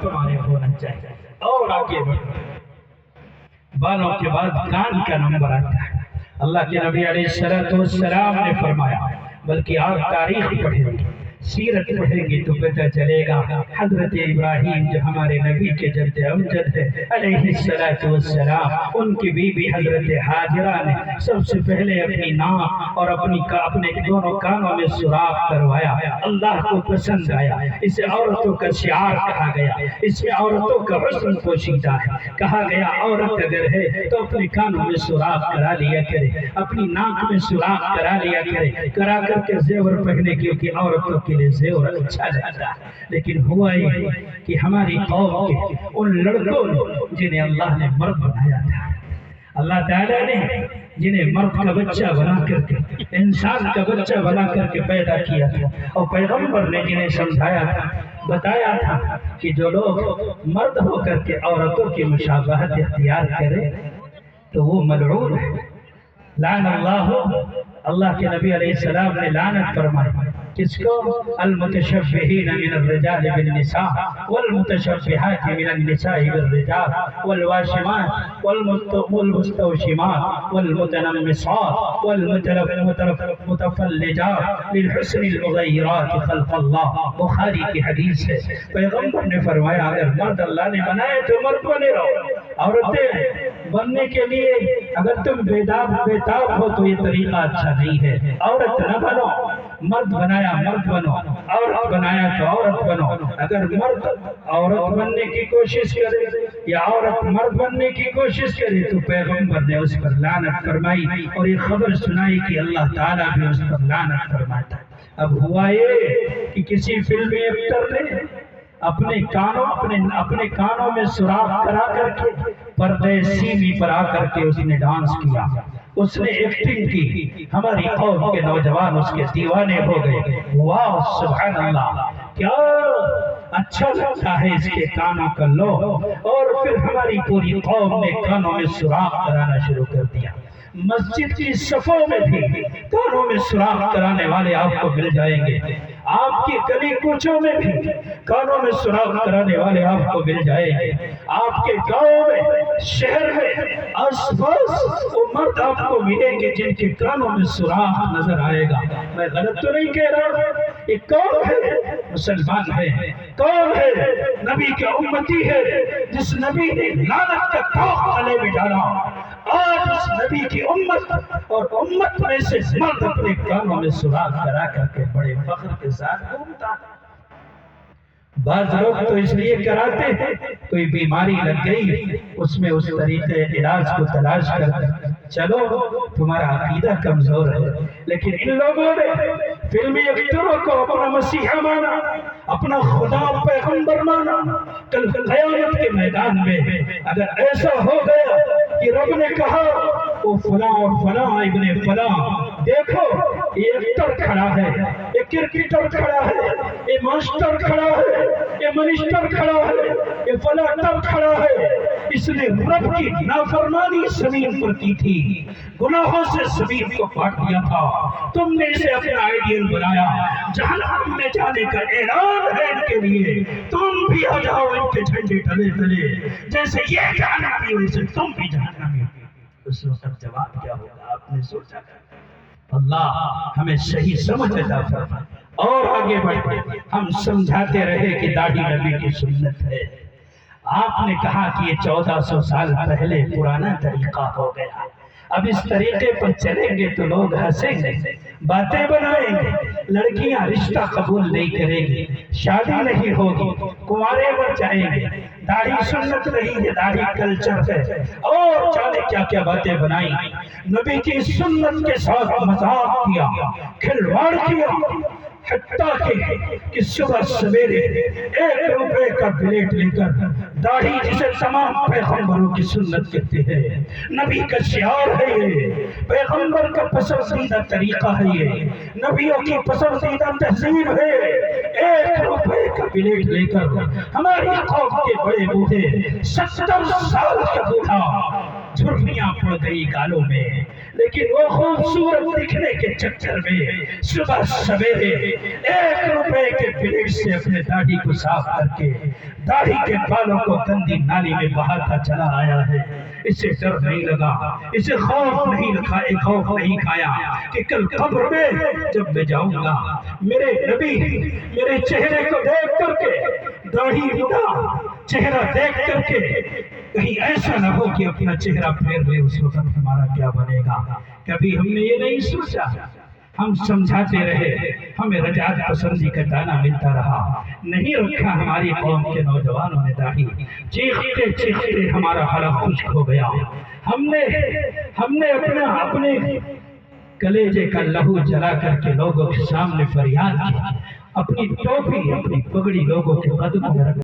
تمہارے ہونا چاہیے۔ اور آگے بڑھو، بالوں کے بعد کان کا نمبر آتا ہے۔ اللہ کے نبی علیہ السلام نے فرمایا، بلکہ آپ تاریخ پڑھیں گے، سیرت پڑھیں گے تو پتہ چلے گا حضرت ابراہیم جو ہمارے نبی کے جد امجد ہے علیہ السلام، ان کی بیوی حضرت ہاجرہ نے سب سے پہلے اپنی ناک اور اپنے دونوں کانوں میں سوراخ کروایا۔ اللہ کو پسند آیا، اسے عورتوں کا شعار کہا گیا، اسے عورتوں کا حسن پوشیدہ ہے۔ کہا گیا عورت اگر ہے تو اپنے کانوں میں سوراخ کرا لیا کرے، اپنی ناک میں سوراخ کرا لیا کرے، کرا کر کے زیور پہنے، کیونکہ عورتوں کے لیے زیور اچھا لگتا ہے۔ لیکن ہوا یہ کہ ہماری قوم کے ان لڑکوں نے جنہیں اللہ نے مرد بنایا تھا، اللہ تعالیٰ نے جنہیں مرد کا بچہ بنا کر کے، انسان کا بچہ بنا کر کے پیدا کیا تھا، اور پیغمبر نے جنہیں سمجھایا تھا، بتایا تھا کہ جو لوگ مرد ہو کر کے عورتوں کی مشابہت اختیار کرے تو وہ ملعون ہے۔ لعن اللہ کے نبی علیہ السلام نے لعنت فرمائی کس کو؟ المتشبہین من الرجال بالنساء والمتشبہات من النساء بالرجال والواشمات والمستوشمات والمتنمصات والمتفلجات للحسن المغیرات خلق اللہ۔ بخاری کی حدیث ہے، پیغمبر نے فرمایا اگر مرد اللہ نے بنائے تو مرد بنے رہو، عورتیں بننے کے لیے اگر تم بےتاب ہو تو یہ طریقہ اچھا نہیں ہے، عورت نہ بنو، مرد بنایا مرد بنو، عورت بنایا تو عورت بنو۔ اگر مرد عورت بننے کی کوشش کرے یا عورت مرد بننے کی کوشش کرے تو پیغمبر نے اس پر لعنت فرمائی، اور یہ خبر سنائی کہ اللہ تعالیٰ بھی اس پر لعنت فرماتا ہے۔ اب ہوا یہ کہ کسی فلمی ایکٹر نے اپنے کانوں میں سوراخ کرا کر کے پردے سیمی پر آ کر کے اس نے ڈانس کیا، اس نے ایکٹنگ کی، ہماری قوم کے نوجوان اس کے دیوانے ہو گئے۔ واہ سبحان اللہ، کیا اچھا لگتا ہے اس کے کانوں کا لو، اور پھر ہماری پوری قوم نے کانوں میں سوراخ کرانا شروع کر دیا۔ مسجد کی صفوں میں بھی کانوں میں سوراخ کرانے والے آپ کو مل جائیں گے، آپ کی گلی کوچوں میں بھی کانوں میں سوراخ کرانے والے آپ کو مل جائیں گے، آپ کے گاؤں میں، شہر میں، آس پاس وہ مرد آپ کو ملیں گے جن کے کانوں میں سوراخ نظر آئے گا۔ میں غلط تو نہیں کہہ رہا، یہ کون ہے؟ مسلمان ہے، کون ہے؟ نبی کا امتی ہے، جس نبی نے لعنت کا طوق گلے میں ڈالا۔ آج اس نبی کی امت اور امت میں سے مرد اپنے کانوں میں سوراخ کرا کر کے بڑے فخر کے ساتھ گھومتا ہے۔ بعض لوگ تو اس لیے کراتے ہیں کوئی بیماری لگ گئی، اس میں اس طریقے علاج کو تلاش کرتے، چلو تمہارا عقیدہ کمزور ہے، لیکن ان لوگوں نے فلمی ایکٹروں کو اپنا مسیحا مانا، اپنا خدا پیغمبر مانا۔ کل قیامت کے میدان میں اگر ایسا ہو گیا کہ رب نے کہا وہ فلاں اور فلاں ابن فلاں، دیکھو یہ ایکٹر کھڑا ہے، یہ کرکٹر کھڑا ہے، یہ ماسٹر کھڑا ہے، یہ منسٹر کھڑا ہے، یہ فلاں کھڑا ہے، اس نے رب کی نافرمانی زمین پر کی تھی، گناہوں سے زمین کو کاٹ دیا تھا، تم نے اسے اپنا آئیڈیل بنایا، جہنم میں جانے کا اعلان ہے ان کے لیے، تم بھی آ جاؤ ان کے جھنڈے تلے تلے، جیسے یہ جہنمی ویسے تم بھی جہنمی۔ اس وقت جواب کیا ہوگا آپ نے سوچا؟ اللہ ہمیں صحیح سمجھ عطا فرمائے۔ اور آگے بڑھتے ہم سمجھاتے رہے کہ داڑھی نبی کی سنت ہے، آپ نے کہا کہ یہ 1400 سال پہلے پرانا طریقہ ہو گیا، اب اس طریقے پر چلیں گے تو لوگ ہنسیں گے، باتیں بنائیں گے، لڑکیاں رشتہ قبول نہیں کریں گی، شادی نہیں ہوگی، کنوارے بن جائیں گے، داڑھی سنت نہیں ہے، داڑھی کلچر ہے، اور جانے کیا کیا باتیں بنائیں۔ نبی کی سنت کے ساتھ مذاق کیا، کھلواڑ کیا، حتیٰ کہ صبح سویرے 1 روپے کا پلیٹ لے کر داڑھی جسے تمام پیغمبروں کی سنت کہتے ہیں، نبی کا شعار ہے یہ، پیغمبر کا پسندیدہ طریقہ ہے یہ، نبیوں کی پسندیدہ تہذیب ہے۔ 1 روپے کا پلیٹ لے کر ہماری قوم کے بڑے بوڑھے 70 سال کا بوڑھا جھرریاں پڑ گئی گالوں میں، لیکن وہ خوبصورت دکھنے کے چکر میں صبح سویرے 1 روپے کے پلیٹ سے اپنے داڑھی کو صاف کر کے داڑھی کے بالوں کو گندی نالی میں بہاتا چلا آیا ہے۔ اسے ڈر نہیں لگا، اسے خوف نہیں کھایا کہ کل قبر میں جب میں جاؤں گا میرے نبی میرے چہرے کو دیکھ کر کے، داڑھی مڈا چہرہ دیکھ کر کے کہیں ایسا نہ ہو کہ اپنا چہرہ پھیر لے، اس وقت ہمارا کیا بنے گا۔ کبھی ہم نے یہ نہیں سوچا، ہم سمجھاتے رہے، ہمیں رجعت پسندی کا دانہ ملتا رہا، نہیں رکھا ہماری قوم کے نوجوانوں نے داڑھی، چیختے چیختے ہمارا حلق خشک ہو گیا۔ ہم نے اپنے کلیجے کا لہو جلا کر کے لوگوں کے سامنے فریاد کی، اپنی ٹوپی اپنی پگڑی لوگوں کے قدموں میں رکھ